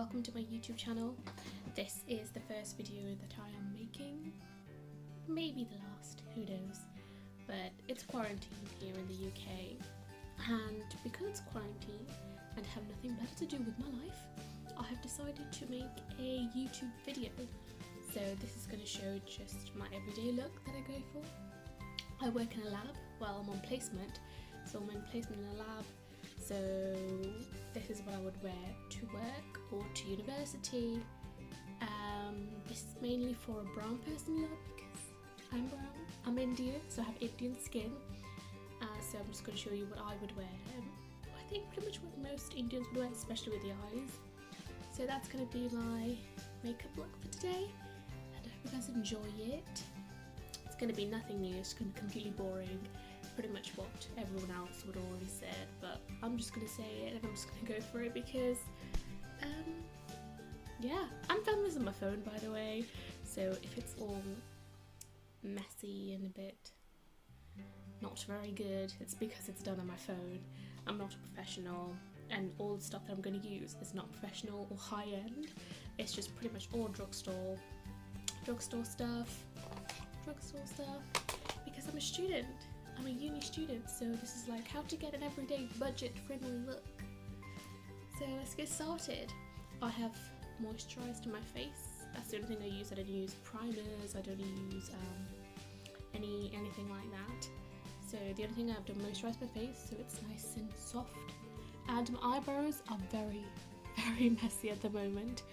welcome to my YouTube channel. This is the first video that I am making, maybe the last, who knows, but it's quarantine here in the UK, and because it's quarantine and have nothing better to do with my life, I have decided to make a YouTube video. So this is going to show just my everyday look that I go for. I work in a lab, well, I'm on placement, so I'm in placement in a lab. So this is what I would wear to work or to university. This is mainly for a brown person look because I'm brown. I'm Indian, so I have Indian skin. So I'm just going to show you what I would wear. I think pretty much what most Indians would wear, especially with the eyes. So that's going to be my makeup look for today, and I hope you guys enjoy it. It's going to be nothing new, it's going to be completely boring. Pretty much what everyone else would already said, but I'm just gonna say it and I'm just gonna go for it because yeah, I'm filming this on my phone, by the way, so if it's all messy and a bit not very good, it's because it's done on my phone. I'm not a professional, and all the stuff that I'm going to use is not professional or high-end. It's just pretty much all drugstore stuff because I'm a student. I'm a uni student, so this is like how to get an everyday budget-friendly look. So let's get started. I have moisturised my face. That's the only thing I use. I don't use primers. I don't use anything like that. So the only thing I've done moisturise my face, so it's nice and soft. And my eyebrows are very, very messy at the moment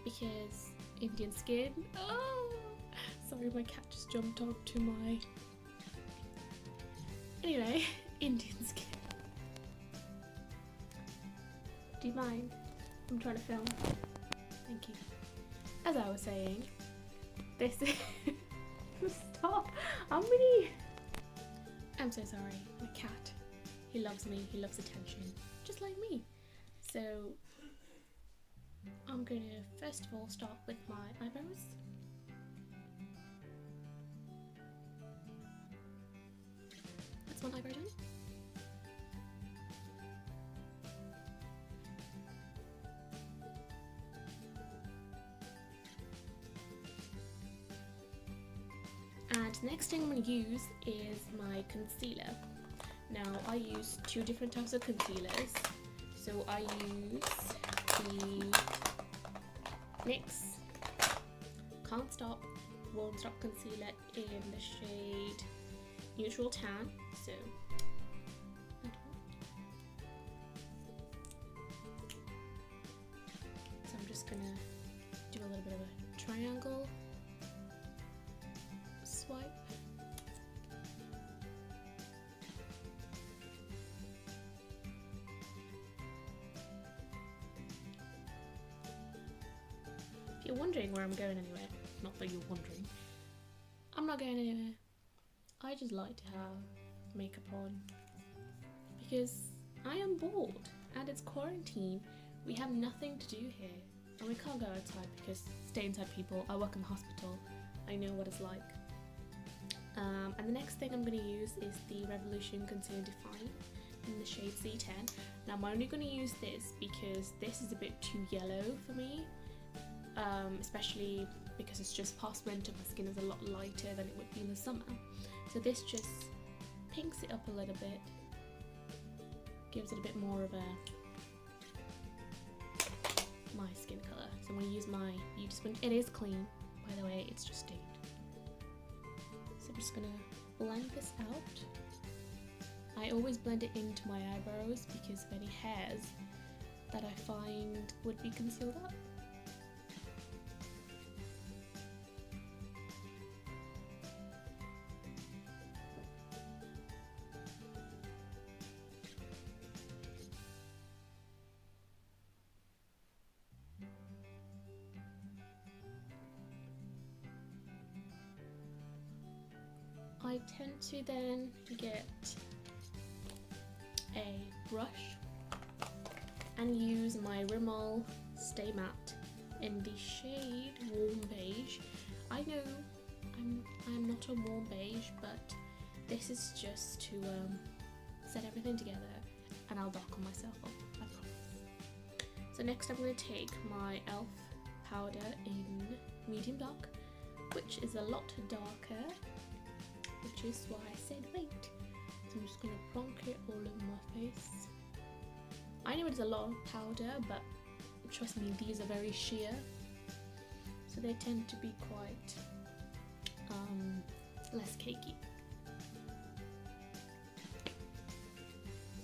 because Indian skin. Oh, sorry, my cat just jumped onto my. Anyway, Indian skin. Do you mind? I'm trying to film. Thank you. As I was saying, this is stop. I'm so sorry. My cat. He loves me. He loves attention, just like me. So I'm going to first of all start with my eyebrows. One eyebrow done. And the next thing I'm going to use is my concealer. Now I use two different types of concealers. So I use the NYX Can't Stop Won't Stop Concealer in the shade Neutral Tan. So I'm just gonna do a little bit of a triangle swipe. If you're wondering where I'm going anywhere, not that you're wondering, I'm not going anywhere. I just like to have makeup on because I am bored and it's quarantine. We have nothing to do here and we can't go outside because stay inside people. I work in the hospital. I know what it's like. And the next thing I'm going to use is the Revolution Conceal Define in the shade C10. Now I'm only going to use this because this is a bit too yellow for me, especially because it's just past winter. My skin is a lot lighter than it would be in the summer. So this just pinks it up a little bit, gives it a bit more of my skin colour. So I'm going to use my beauty sponge. It is clean, by the way, it's just stained. So I'm just going to blend this out. I always blend it into my eyebrows because of any hairs that I find would be concealed up. I tend to then get a brush and use my Rimmel Stay Matte in the shade Warm Beige. I know I'm not a warm beige, but this is just to set everything together and I'll darken myself up, I promise. So next I'm going to take my e.l.f. powder in medium dark, which is a lot darker, which is why I said wait. So I'm just going to plonk it all over my face. I know it's a lot of powder, but trust me, these are very sheer, so they tend to be quite less cakey.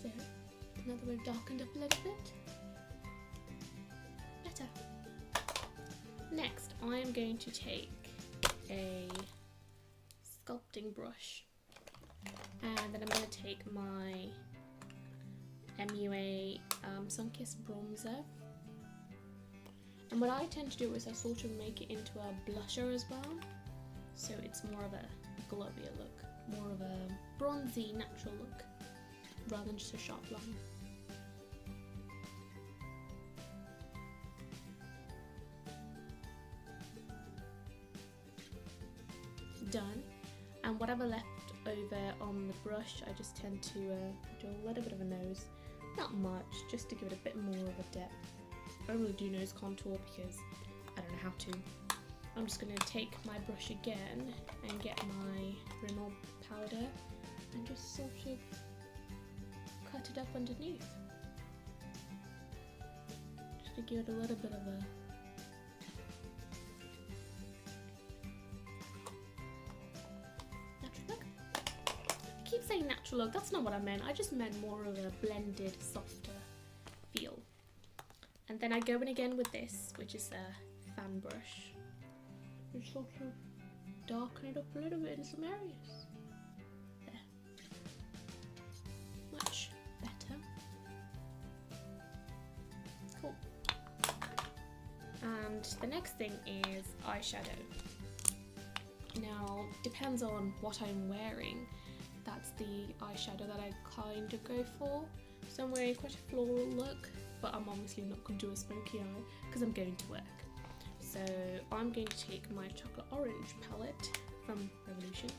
So now that we've darkened up a little bit, better. Next, I am going to take a sculpting brush, and then I'm going to take my MUA Sunkissed bronzer, and what I tend to do is I sort of make it into a blusher as well, so it's more of a glowier look, more of a bronzy natural look rather than just a sharp line. Done. And whatever left over on the brush, I just tend to do a little bit of a nose, not much, just to give it a bit more of a depth. I don't really do nose contour because I don't know how to. I'm just going to take my brush again and get my Rimmel powder and just sort of cut it up underneath, just to give it a little bit of a keep saying natural look, that's not what I meant. I just meant more of a blended, softer feel. And then I go in again with this, which is a fan brush. Just sort of darken it up a little bit in some areas. There. Much better. Cool. And the next thing is eyeshadow. Now, depends on what I'm wearing. That's the eyeshadow that I kind of go for. So I'm wearing quite a floral look, but I'm obviously not going to do a smoky eye because I'm going to work. So I'm going to take my chocolate orange palette from Revolution,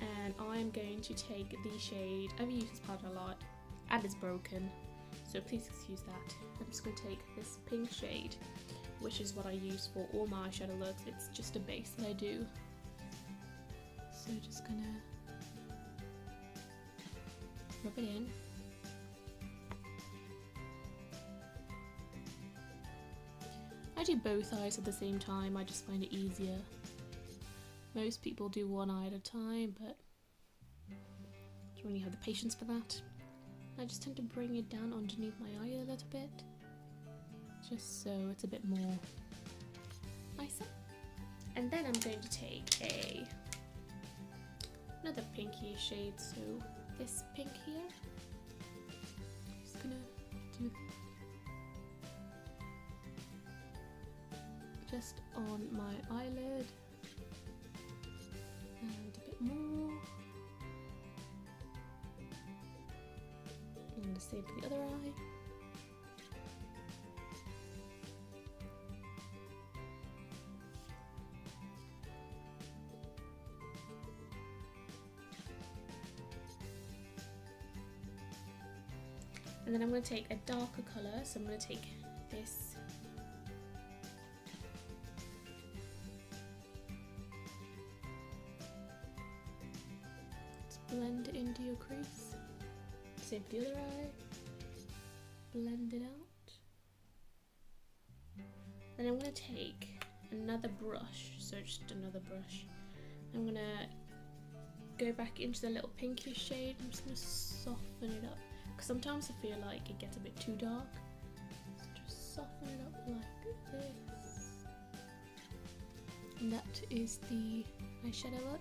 and I'm going to take the shade, I've used this palette a lot and it's broken, so please excuse that. I'm just going to take this pink shade, which is what I use for all my eyeshadow looks. It's just a base that I do. So just gonna rub it in. I do both eyes at the same time, I just find it easier. Most people do one eye at a time, but I don't really have the patience for that. I just tend to bring it down underneath my eye a little bit, just so it's a bit more nicer. And then I'm going to take another pinky shade, so this pink here. Just gonna do just on my eyelid and a bit more. I'm gonna save for the other eye. And then I'm going to take a darker colour, so I'm going to take this just blend it into your crease. Same for the other eye. Blend it out. Then I'm going to take another brush, so just another brush. I'm going to go back into the little pinkish shade. I'm just going to soften it up, because sometimes I feel like it gets a bit too dark. So just soften it up like this. And that is the eyeshadow look.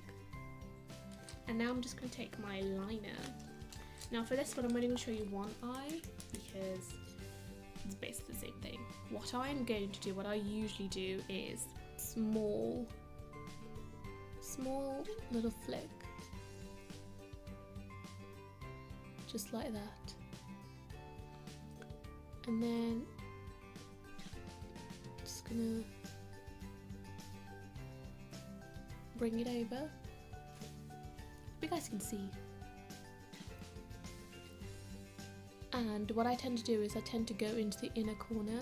And now I'm just going to take my liner. Now for this one I'm only going to show you one eye because it's basically the same thing. What I'm going to do, what I usually do is small little flick. Just like that. And then just gonna bring it over. You guys can see. And what I tend to do is I tend to go into the inner corner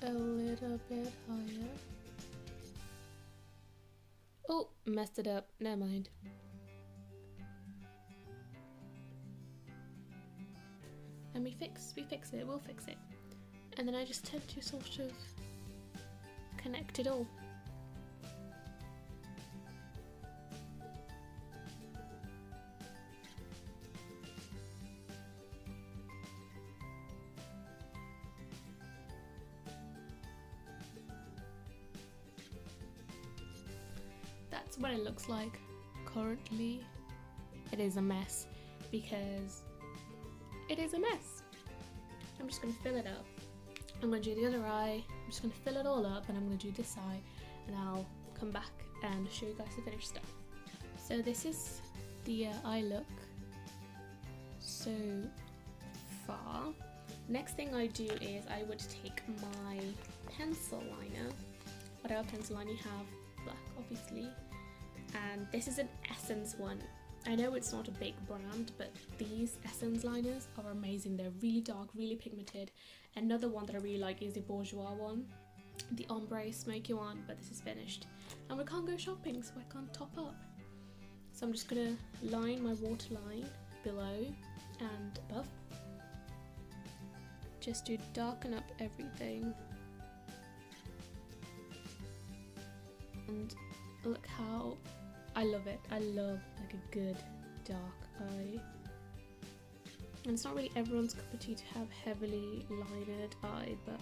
a little bit higher. Oh, messed it up, never mind. And we fix it, we'll fix it. And then I just tend to sort of connect it all. That's what it looks like currently. It is a mess because it is a mess. I'm just going to fill it up. I'm going to do the other eye. I'm just going to fill it all up, and I'm going to do this eye, and I'll come back and show you guys the finished stuff. So this is the eye look so far. Next thing I do is I would take my pencil liner, whatever pencil liner you have, black obviously, and this is an Essence one. I know it's not a big brand, but these Essence liners are amazing. They're really dark, really pigmented. Another one that I really like is the Bourjois one, the ombre smoky one, but this is finished. And we can't go shopping, so I can't top up. So I'm just gonna line my waterline below and above, just to darken up everything. And look how I love it. I love like a good dark eye. And it's not really everyone's cup of tea to have heavily lined eye, but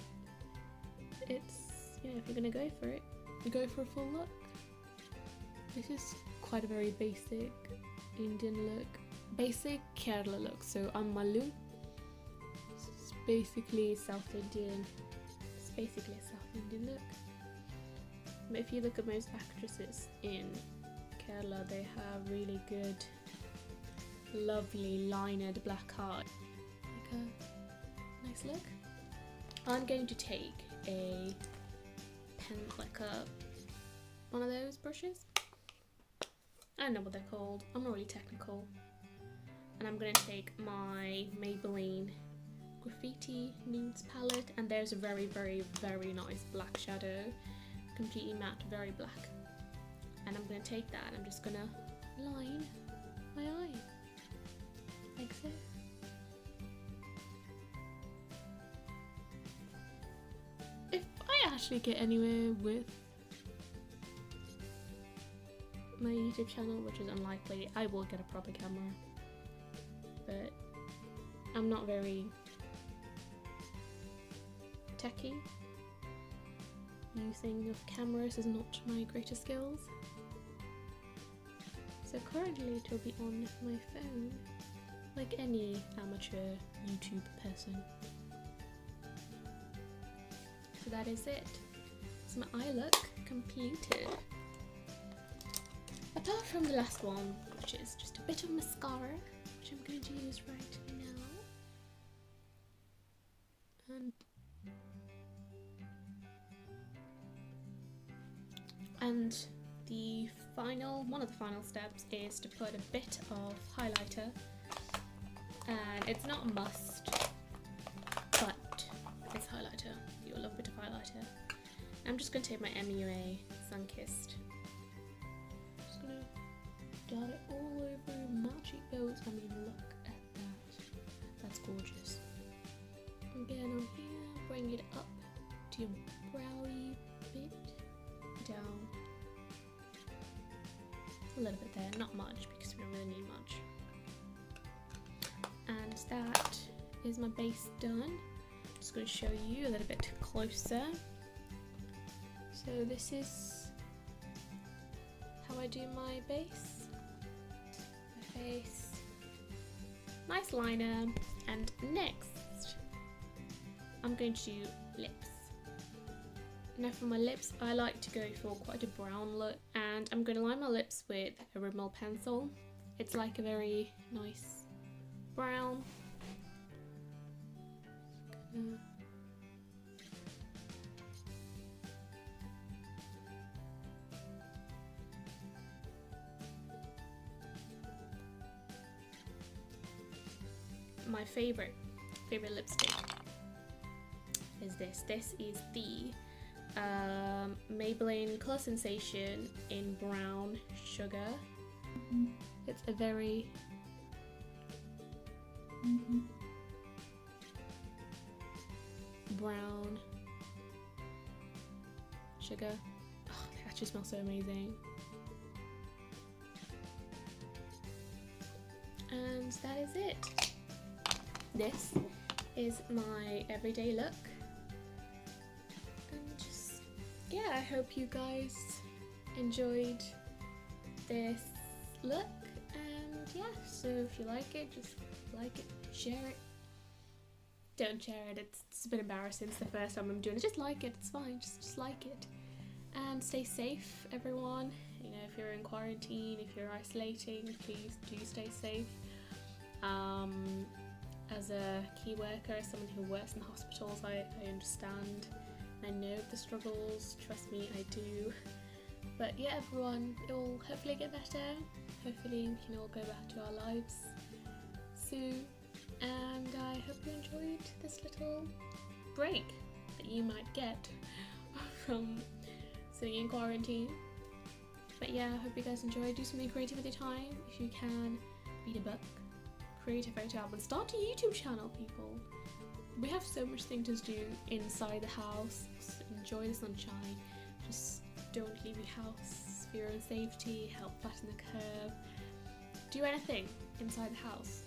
it's, you know, if you're gonna go for it, go for a full look. This is quite a very basic Indian look, basic Kerala look. So I'm Mallu. It's basically South Indian. It's basically a South Indian look. But if you look at most actresses in Kerala, they have really good, lovely lined black hair. Like a nice look. I'm going to take a pen, like one of those brushes. I don't know what they're called. I'm not really technical. And I'm going to take my Maybelline Graffiti Nudes palette, and there's a very, very, very nice black shadow. Completely matte, very black. And I'm going to take that and I'm just going to line my eye, like so. If I actually get anywhere with my YouTube channel, which is unlikely, I will get a proper camera. But I'm not very techie. Using of cameras is not my greatest skills. So currently it will be on my phone, like any amateur YouTube person. So that is it. So my eye look completed. Apart from the last one, which is just a bit of mascara, which I'm going to use right now. And the one of the final steps is to put a bit of highlighter, and it's not a must, but it's highlighter. You'll love a bit of highlighter. I'm just going to take my MUA Sunkissed. Just going to dot it all over my cheekbones. I mean, look at that. That's gorgeous. Again on here, bring it up to your browy bit, down a little bit there, not much because we don't really need much. And that is my base done. Just going to show you a little bit closer. So this is how I do my base. My face, nice liner, and next I'm going to do lips. Now for my lips, I like to go for quite a brown look, and I'm going to line my lips with a Rimmel pencil. It's like a very nice brown. my favorite lipstick is this. This is the Maybelline Colour Sensation in Brown Sugar. It's a very brown sugar. Oh, they actually smell so amazing. And that is it. This is my everyday look. And just, yeah, I hope you guys enjoyed this look. And yeah, so if you like it, just like it, share it. Don't share it, it's a bit embarrassing. It's the first time I'm doing it. Just like it, it's fine, just like it. And stay safe, everyone. You know, if you're in quarantine, if you're isolating, please do stay safe. As a key worker, as someone who works in hospitals, I understand. I know the struggles, trust me, I do. But yeah, everyone, it will hopefully get better. Hopefully we can all go back to our lives soon. And I hope you enjoyed this little break that you might get from sitting in quarantine. But yeah, I hope you guys enjoy. Do something creative with your time. If you can, read a book, create a photo album, start a YouTube channel, people. We have so much things to do inside the house. Just enjoy the sunshine. Just don't leave your house for your own safety. Help flatten the curve. Do anything inside the house.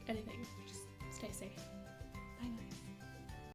Anything. Just stay safe. Bye guys.